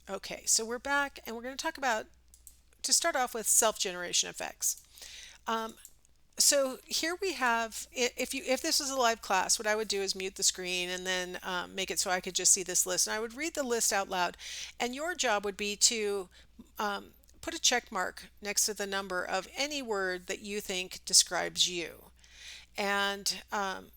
Okay, so we're back and we're going to talk about, to start off with, self-generation effects. Um, so here we have, if this was a live class, what I would do is mute the screen and then make it so I could just see this list. And I would read the list out loud. And your job would be to um, put a check mark next to the number of any word that you think describes you. And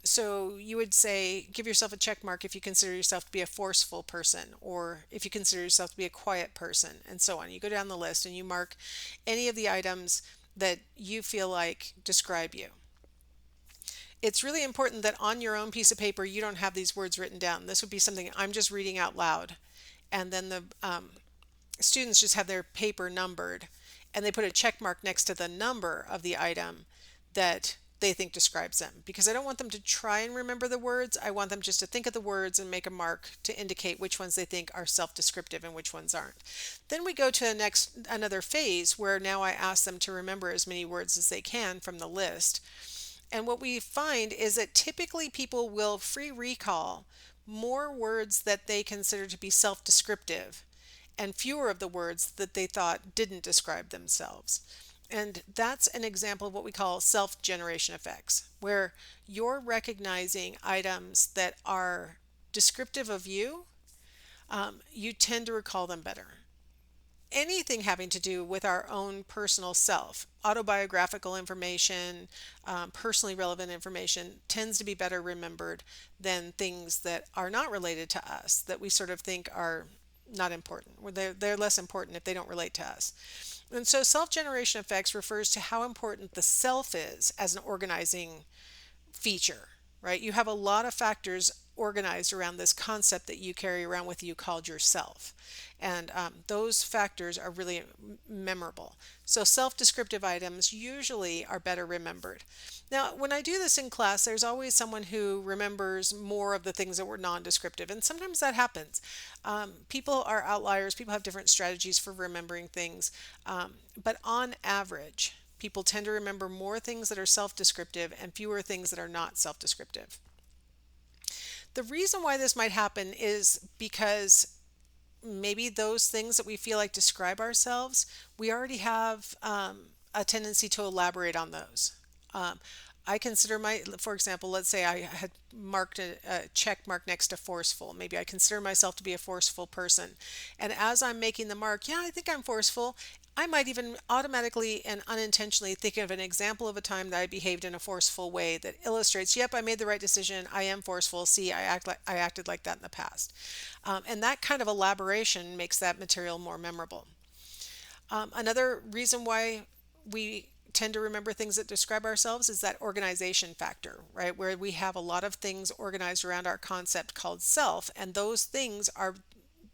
so you would say, give yourself a check mark if you consider yourself to be a forceful person, or if you consider yourself to be a quiet person, and so on. You go down the list and you mark any of the items that you feel like describe you. It's really important that on your own piece of paper, you don't have these words written down. This would be something I'm just reading out loud. And then the students just have their paper numbered and they put a check mark next to the number of the item that they think describes them, because I don't want them to try and remember the words. I want them just to think of the words and make a mark to indicate which ones they think are self-descriptive and which ones aren't. Then we go to another phase where now I ask them to remember as many words as they can from the list. And what we find is that typically people will free recall more words that they consider to be self-descriptive and fewer of the words that they thought didn't describe themselves. And that's an example of what we call self-generation effects, where you're recognizing items that are descriptive of you, you tend to recall them better. Anything having to do with our own personal self, autobiographical information, personally relevant information, tends to be better remembered than things that are not related to us, that we sort of think are not important, or they're less important if they don't relate to us. And so self-generation effects refers to how important the self is as an organizing feature, right? You have a lot of factors organized around this concept that you carry around with you called yourself. And those factors are really memorable. So self-descriptive items usually are better remembered. Now, when I do this in class, there's always someone who remembers more of the things that were non-descriptive, and sometimes that happens. People are outliers. People have different strategies for remembering things. But on average, people tend to remember more things that are self-descriptive and fewer things that are not self-descriptive. The reason why this might happen is because maybe those things that we feel like describe ourselves, we already have a tendency to elaborate on those. Um, I consider for example, let's say I had marked a check mark next to forceful. Maybe I consider myself to be a forceful person. And as I'm making the mark, yeah, I think I'm forceful. I might even automatically and unintentionally think of an example of a time that I behaved in a forceful way that illustrates, yep, I made the right decision. I am forceful. See, I acted like that in the past. And that kind of elaboration makes that material more memorable. Another reason why we tend to remember things that describe ourselves is that organization factor, right? Where we have a lot of things organized around our concept called self, and those things are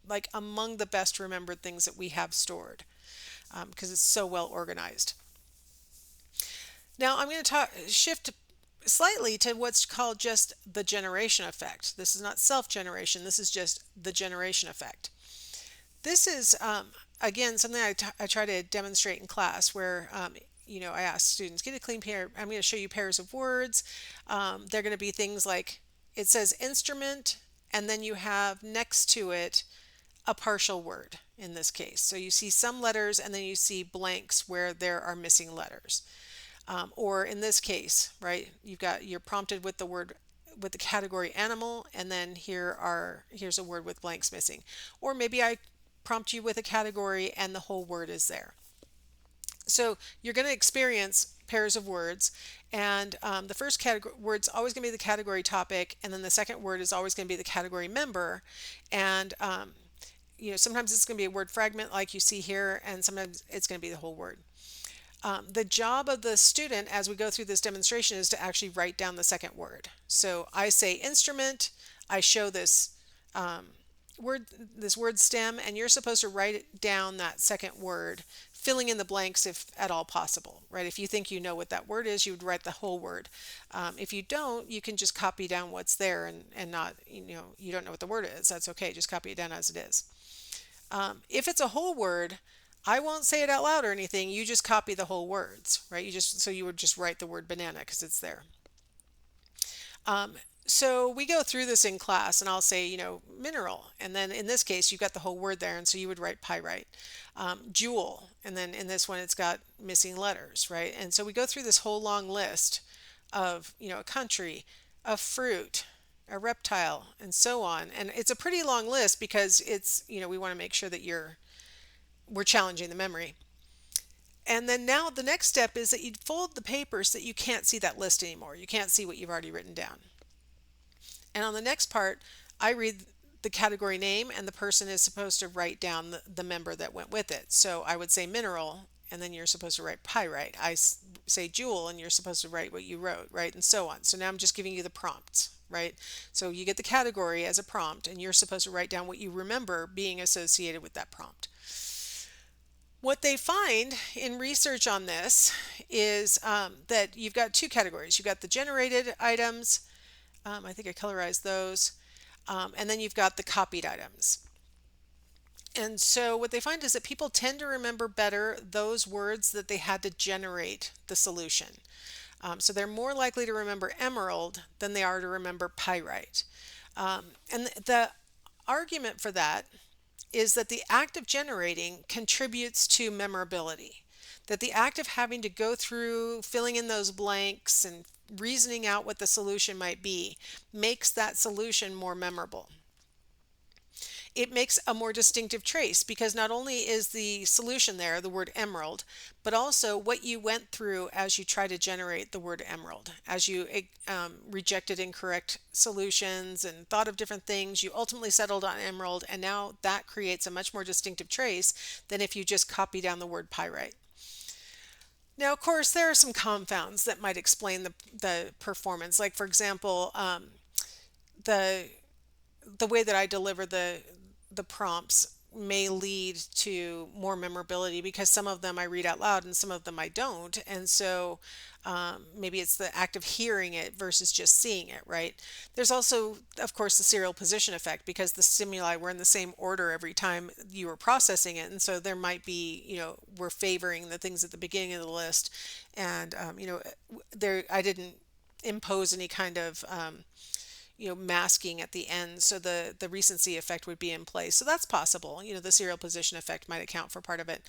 like among the best remembered things that we have stored because it's so well organized. Now I'm going to shift slightly to what's called just the generation effect. This is not self-generation, this is just the generation effect. This is, again, something I try to demonstrate in class where, I ask students, get a clean pair. I'm going to show you pairs of words. They're going to be things like, it says instrument, and then you have next to it a partial word in this case. So you see some letters and then you see blanks where there are missing letters. Or in this case, right, you're prompted with the word with the category animal, and then here's a word with blanks missing. Or maybe I prompt you with a category and the whole word is there. So you're going to experience pairs of words, and the first category word's always going to be the category topic, and then the second word is always going to be the category member. And sometimes it's going to be a word fragment like you see here, and sometimes it's going to be the whole word. The job of the student as we go through this demonstration is to actually write down the second word. So I say instrument, I show um, this word stem, and you're supposed to write down that second word, filling in the blanks if at all possible, right? If you think you know what that word is, you would write the whole word. If you don't, you can just copy down what's there and not, you don't know what the word is. That's okay. Just copy it down as it is. If it's a whole word, I won't say it out loud or anything. You just copy the whole words, right? So you would just write the word banana because it's there. So we go through this in class, and I'll say, mineral, and then in this case, you've got the whole word there, and so you would write pyrite. Jewel, and then in this one, it's got missing letters, right? And so we go through this whole long list of, a country, a fruit, a reptile, and so on. And it's a pretty long list because we want to make sure that we're challenging the memory. And then now the next step is that you fold the paper so that you can't see that list anymore. You can't see what you've already written down. And on the next part, I read the category name, and the person is supposed to write down the member that went with it. So I would say mineral, and then you're supposed to write pyrite. Say jewel, and you're supposed to write what you wrote, right? And so on. So now I'm just giving you the prompts, right? So you get the category as a prompt, and you're supposed to write down what you remember being associated with that prompt. What they find in research on this is that you've got two categories. You've got the generated items. I think I colorized those. And then you've got the copied items. And so what they find is that people tend to remember better those words that they had to generate the solution. So they're more likely to remember emerald than they are to remember pyrite. And the argument for that is that the act of generating contributes to memorability. That the act of having to go through filling in those blanks and reasoning out what the solution might be makes that solution more memorable. It makes a more distinctive trace because not only is the solution there, the word emerald, but also what you went through as you try to generate the word emerald. As you rejected incorrect solutions and thought of different things, you ultimately settled on emerald, and now that creates a much more distinctive trace than if you just copy down the word pyrite. Now, of course, there are some confounds that might explain the performance. Like, for example, the the way that I deliver the prompts may lead to more memorability because some of them I read out loud and some of them I don't. And so maybe it's the act of hearing it versus just seeing it, right? There's also, of course, the serial position effect because the stimuli were in the same order every time you were processing it. And so there might be, we're favoring the things at the beginning of the list. And, there, I didn't impose any kind of masking at the end, so the recency effect would be in place. So that's possible. The serial position effect might account for part of it.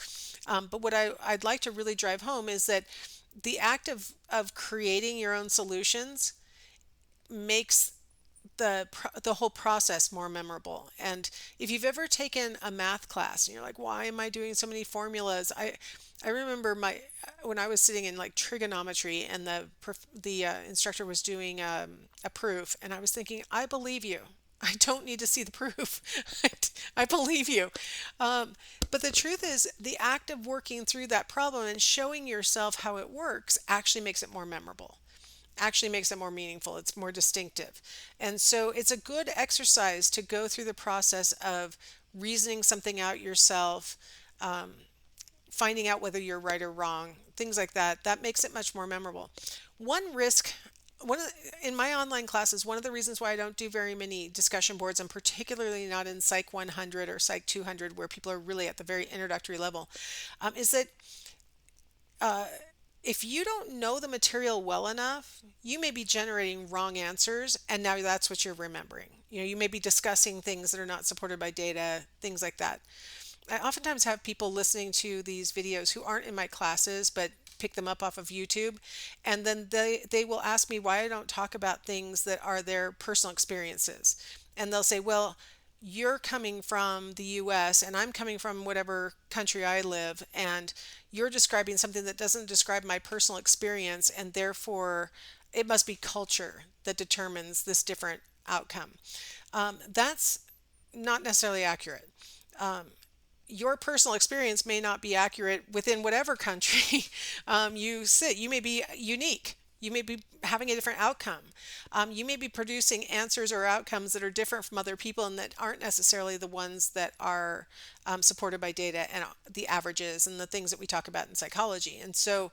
But what I'd like to really drive home is that the act of creating your own solutions makes the whole process more memorable. And if you've ever taken a math class and you're like, why am I doing so many formulas? I remember when I was sitting in like trigonometry and the instructor was doing a proof, and I was thinking, I believe you. I don't need to see the proof. I believe you. But the truth is, the act of working through that problem and showing yourself how it works actually makes it more memorable, actually makes it more meaningful. It's more distinctive. And so it's a good exercise to go through the process of reasoning something out yourself, finding out whether you're right or wrong, things like that. That makes it much more memorable. One risk, in my online classes, one of the reasons why I don't do very many discussion boards, and particularly not in Psych 100 or Psych 200, where people are really at the very introductory level, is that if you don't know the material well enough, you may be generating wrong answers, and now that's what you're remembering. You may be discussing things that are not supported by data, things like that. I oftentimes have people listening to these videos who aren't in my classes, but pick them up off of YouTube, and then they will ask me why I don't talk about things that are their personal experiences. And they'll say, well, you're coming from the US and I'm coming from whatever country I live, and you're describing something that doesn't describe my personal experience, and therefore it must be culture that determines this different outcome. That's not necessarily accurate. Your personal experience may not be accurate within whatever country you sit. You may be unique. You may be having a different outcome. You may be producing answers or outcomes that are different from other people and that aren't necessarily the ones that are supported by data and the averages and the things that we talk about in psychology. And so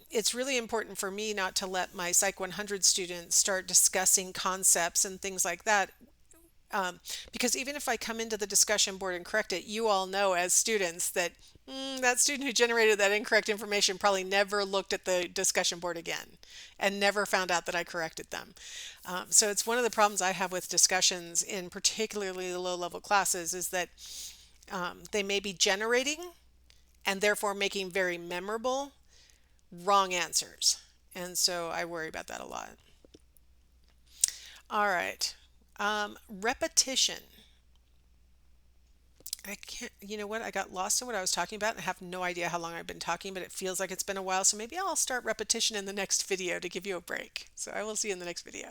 it's really important for me not to let my Psych 100 students start discussing concepts and things like that Because even if I come into the discussion board and correct it, you all know as students that that student who generated that incorrect information probably never looked at the discussion board again and never found out that I corrected them. So it's one of the problems I have with discussions in particularly the low level classes is that they may be generating and therefore making very memorable wrong answers. And so I worry about that a lot. All right. Repetition. I can't, you know what? I got lost in what I was talking about and I have no idea how long I've been talking, but it feels like it's been a while. So maybe I'll start repetition in the next video to give you a break. So I will see you in the next video.